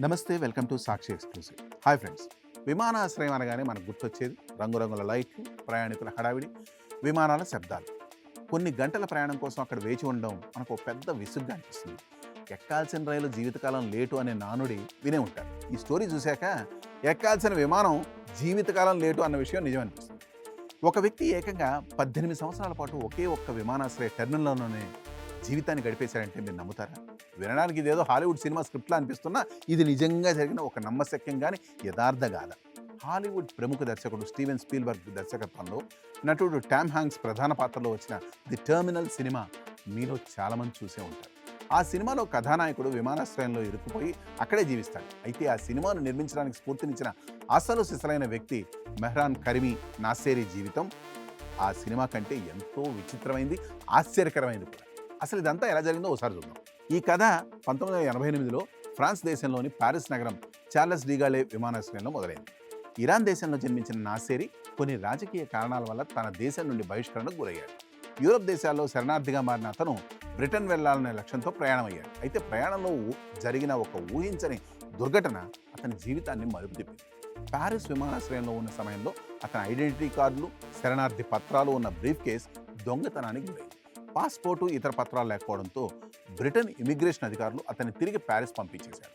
నమస్తే, welcome to Sakshi exclusive. Hi friends, విమానాశ్రయం అనగానే మనకు గుర్తొచ్చేది రంగురంగుల లైట్లు, ప్రయాణికుల హడావిడి, విమానాల శబ్దాలు. కొన్ని గంటల ప్రయాణం కోసం అక్కడ వేచి ఉండడం మనకు ఒక పెద్ద విసుగ్గా అనిపిస్తుంది. ఎక్కాల్సిన రైలు జీవితకాలం లేటు అనే నానుడి వినే ఉంటారు. ఈ స్టోరీ చూశాక ఎక్కాల్సిన విమానం జీవితకాలం లేటు అన్న విషయం నిజం అనిపిస్తుంది. ఒక వ్యక్తి ఏకంగా 18 సంవత్సరాల పాటు ఒకే ఒక్క విమానాశ్రయ టెర్మినల్లోనే జీవితాన్ని గడిపేశారంటే మీరు నమ్ముతారా? వినడానికి ఇదేదో హాలీవుడ్ సినిమా స్క్రిప్ట్లా అనిపిస్తున్నా ఇది నిజంగా జరిగిన ఒక నమ్మశక్యం కానీ యథార్థ గాథ. హాలీవుడ్ ప్రముఖ దర్శకుడు స్టీవెన్ స్పీల్బర్గ్ దర్శకత్వంలో నటుడు టామ్ హ్యాంక్స్ ప్రధాన పాత్రలో వచ్చిన ది టెర్మినల్ సినిమా మీలో చాలామంది చూసే ఉంటారు. ఆ సినిమాలో కథానాయకుడు విమానాశ్రయంలో ఇరుక్కుపోయి అక్కడే జీవిస్తాడు. అయితే ఆ సినిమాను నిర్మించడానికి స్ఫూర్తినిచ్చిన అసలు సిసలైన వ్యక్తి మెహ్రాన్ కరిమి నాసేరీ జీవితం ఆ సినిమా కంటే ఎంతో విచిత్రమైంది, ఆశ్చర్యకరమైంది కూడా. అసలు ఇదంతా ఎలా జరిగిందో ఒకసారి చూద్దాం. ఈ కథ 1988లో ఫ్రాన్స్ దేశంలోని ప్యారిస్ నగరం చార్లెస్ డిగాలే విమానాశ్రయంలో మొదలైంది. ఇరాన్ దేశంలో జన్మించిన నాసేరీ కొన్ని రాజకీయ కారణాల వల్ల తన దేశం నుండి బహిష్కరణకు గురయ్యాడు. యూరప్ దేశాల్లో శరణార్థిగా మారిన అతను బ్రిటన్ వెళ్లాలనే లక్ష్యంతో ప్రయాణమయ్యాడు. అయితే ప్రయాణంలో జరిగిన ఒక ఊహించని దుర్ఘటన అతని జీవితాన్ని మలుపు తిప్పింది. ప్యారిస్ విమానాశ్రయంలో ఉన్న సమయంలో అతని ఐడెంటిటీ కార్డులు, శరణార్థి పత్రాలు ఉన్న బ్రీఫ్ కేస్ దొంగతనానికి గురైంది. పాస్పోర్టు, ఇతర పత్రాలు లేకపోవడంతో బ్రిటన్ ఇమిగ్రేషన్ అధికారులు అతన్ని తిరిగి ప్యారిస్ పంపించేశారు.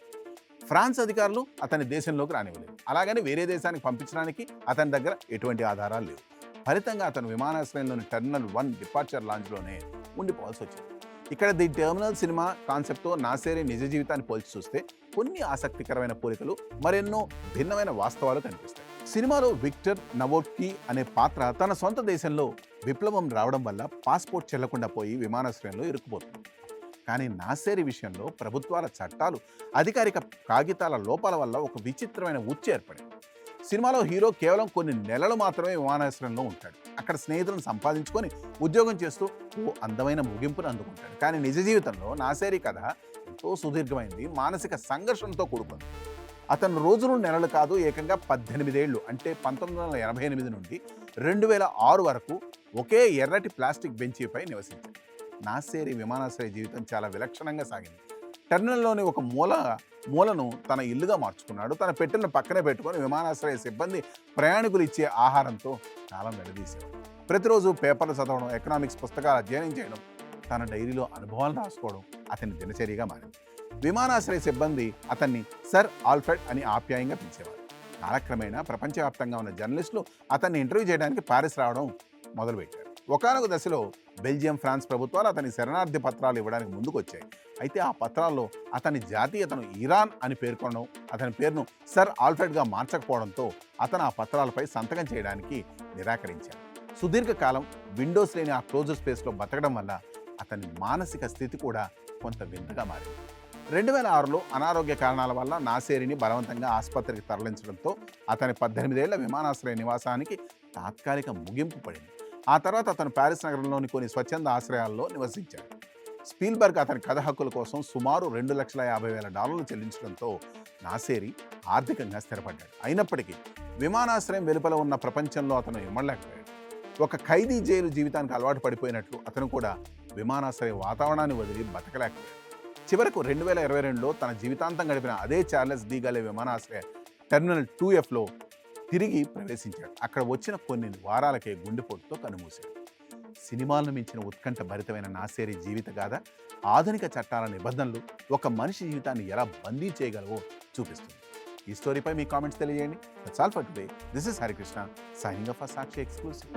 ఫ్రాన్స్ అధికారులు అతని దేశంలోకి రానివ్వలేదు. అలాగని వేరే దేశానికి పంపించడానికి అతని దగ్గర ఎటువంటి ఆధారాలు లేవు. ఫలితంగా అతను విమానాశ్రయంలోని టెర్మినల్ 1 డిపార్చర్ లాంజ్లోనే ఉండిపోవాల్సి వచ్చింది. ఇక్కడ ది టెర్మినల్ సినిమా కాన్సెప్ట్తో నాసేరీ నిజ జీవితాన్ని పోల్చి చూస్తే కొన్ని ఆసక్తికరమైన పోలికలు, మరెన్నో భిన్నమైన వాస్తవాలు కనిపిస్తాయి. సినిమాలో విక్టర్ నవోట్కీ అనే పాత్ర తన సొంత దేశంలో విప్లవం రావడం వల్ల పాస్పోర్ట్ చెల్లకుండా పోయి విమానాశ్రయంలో ఇరుక్కుపోతుంది. కానీ నాసేరీ విషయంలో ప్రభుత్వాల చట్టాలు, అధికారిక కాగితాల లోపాల వల్ల ఒక విచిత్రమైన ఉచ్చు ఏర్పడింది. సినిమాలో హీరో కేవలం కొన్ని నెలలు మాత్రమే విమానాశ్రయంలో ఉంటాడు. అక్కడ స్నేహితులను సంపాదించుకొని ఉద్యోగం చేస్తూ ఓ అందమైన ముగింపును అందుకుంటాడు. కానీ నిజ జీవితంలో నాసేరీ కథ ఎంతో సుదీర్ఘమైంది, మానసిక సంఘర్షణతో కూడుకుంది. అతను రోజులు నెలలు కాదు, ఏకంగా 18 ఏళ్ళు అంటే 1988 నుండి 2006 వరకు ఒకే ఎర్రటి ప్లాస్టిక్ బెంచీపై నివసించాడు. నాసేరీ విమానాశ్రయ జీవితం చాలా విలక్షణంగా సాగింది. టెర్మినల్లోని ఒక మూలను తన ఇల్లుగా మార్చుకున్నాడు. తన పెట్టెలను పక్కనే పెట్టుకొని విమానాశ్రయ సిబ్బంది ప్రయాణికులు ఇచ్చే ఆహారంతో కాలం వెడదీశాడు. ప్రతిరోజు పేపర్లు చదవడం, ఎకనామిక్స్ పుస్తకాలు అధ్యయనం చేయడం, తన డైరీలో అనుభవాలను రాసుకోవడం అతని దినచర్యగా మారింది. విమానాశ్రయ సిబ్బంది అతన్ని సర్ ఆల్ఫ్రెడ్ అని ఆప్యాయంగా పిలిచేవారు. కాలక్రమేణా ప్రపంచవ్యాప్తంగా ఉన్న జర్నలిస్టులు అతన్ని ఇంటర్వ్యూ చేయడానికి ప్యారిస్ రావడం మొదలుపెట్టారు. ఒకానొక దశలో బెల్జియం, ఫ్రాన్స్ ప్రభుత్వాలు అతని శరణార్థి పత్రాలు ఇవ్వడానికి ముందుకు వచ్చాయి. అయితే ఆ పత్రాల్లో అతని జాతీయతను ఇరాన్ అని పేర్కొనడం, అతని పేరును సర్ ఆల్ఫ్రెడ్గా మార్చకపోవడంతో అతను ఆ పత్రాలపై సంతకం చేయడానికి నిరాకరించాడు. సుదీర్ఘకాలం విండోస్ లేని ఆ క్లోజ్డ్ స్పేస్లో బతకడం వల్ల అతని మానసిక స్థితి కూడా కొంత వింతగా మారింది. 2006లో అనారోగ్య కారణాల వల్ల నాసేరీని బలవంతంగా ఆసుపత్రికి తరలించడంతో అతని 18 ఏళ్ల విమానాశ్రయ నివాసానికి తాత్కాలిక ముగింపు పడింది. ఆ తర్వాత అతను ప్యారిస్ నగరంలోని కొన్ని స్వచ్ఛంద ఆశ్రయాల్లో నివసించాడు. స్పీల్బర్గ్ అతని కథ హక్కుల కోసం సుమారు $2,50,000 చెల్లించడంతో నాసేరీ ఆర్థికంగా స్థిరపడ్డాడు. అయినప్పటికీ విమానాశ్రయం వెలుపల ఉన్న ప్రపంచంలో అతను ఇమ్మడలేకపోయాడు. ఒక ఖైదీ జైలు జీవితానికి అలవాటు పడిపోయినట్లు అతను కూడా విమానాశ్రయ వాతావరణాన్ని వదిలి బతకలేకపోయాడు. చివరకు 2022లో తన జీవితాంతం గడిపిన అదే చార్లెస్ డిగాలే విమానాశ్రయ టెర్మినల్ 2Fలో తిరిగి ప్రవేశించాడు. అక్కడ వచ్చిన కొన్ని వారాలకే గుండెపోటుతో కన్నుమూశాడు. సినిమాలను మించిన ఉత్కంఠ భరితమైన నాసేరీ జీవిత గాథ ఆధునిక చట్టాల నిబంధనలు ఒక మనిషి జీవితాన్ని ఎలా బందీ చేయగలవో చూపిస్తుంది. ఈ స్టోరీపై మీ కామెంట్స్ తెలియజేయండి. That's all for today. This is Harikrishna signing off for Sakshi exclusive.